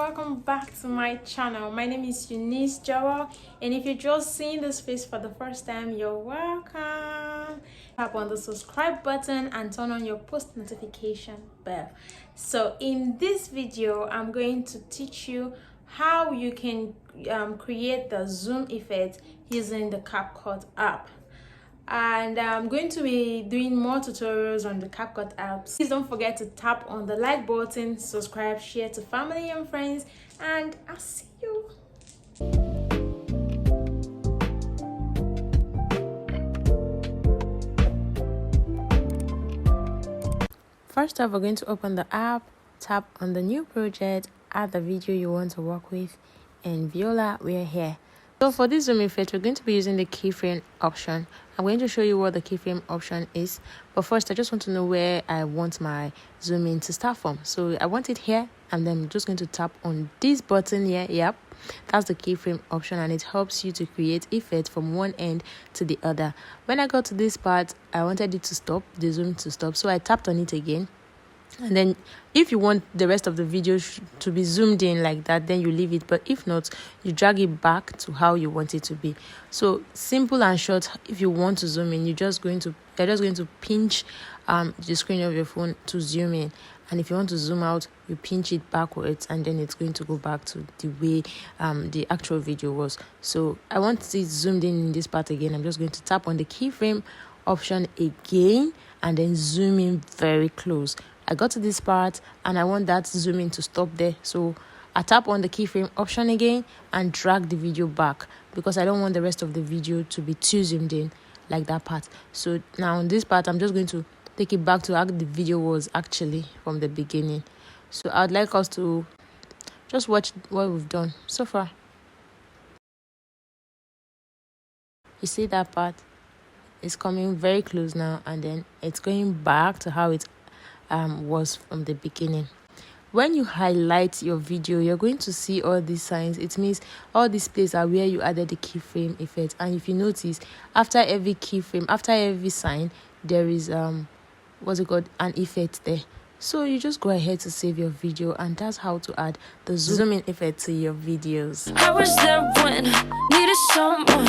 welcome back to my channel. My name is Eunice Joel, and if you're just seeing this face for the first time, you're welcome. Tap on the subscribe button and turn on your post notification bell. So in this video, I'm going to teach you how you can create the zoom effect using the CapCut app. And I'm going to be doing more tutorials on the CapCut apps. Please don't forget to tap on the like button, subscribe, share to family and friends, and I'll see you. First off, we're going to open the app, tap on the new project, add the video you want to work with, and voila, we're here. So for this zoom effect, we're going to be using the keyframe option. I'm going to show you what the keyframe option is, but first I just want to know where I want my zoom in to start from. So I want it here, and then I'm just going to tap on this button here. Yep, that's the keyframe option, and it helps you to create effect from one end to the other. When I got to this part, I wanted it to stop, the zoom to stop, so I tapped on it again. And then if you want the rest of the video to be zoomed in like that, then you leave it, but if not, you drag it back to how you want it to be. So simple and short. If you want to zoom in, you're just going to pinch the screen of your phone to zoom in, and if you want to zoom out, you pinch it backwards, and then it's going to go back to the way the actual video was. So I want it zoomed in this part again. I'm just going to tap on the keyframe option again and then zoom in very close. I got to this part and I want that zoom in to stop there, so I tap on the keyframe option again and drag the video back because I don't want the rest of the video to be too zoomed in like that part. So now on this part, I'm just going to take it back to how the video was actually from the beginning. So I'd like us to just watch what we've done so far. You see that part? It's coming very close now, and then it's going back to how it was from the beginning. When you highlight your video, you're going to see all these signs. It means all these places are where you added the keyframe effect. And if you notice, after every keyframe, after every sign, there is what's it called, an effect there. So you just go ahead to save your video, and that's how to add the zoom in effect to your videos. I was there when I needed someone.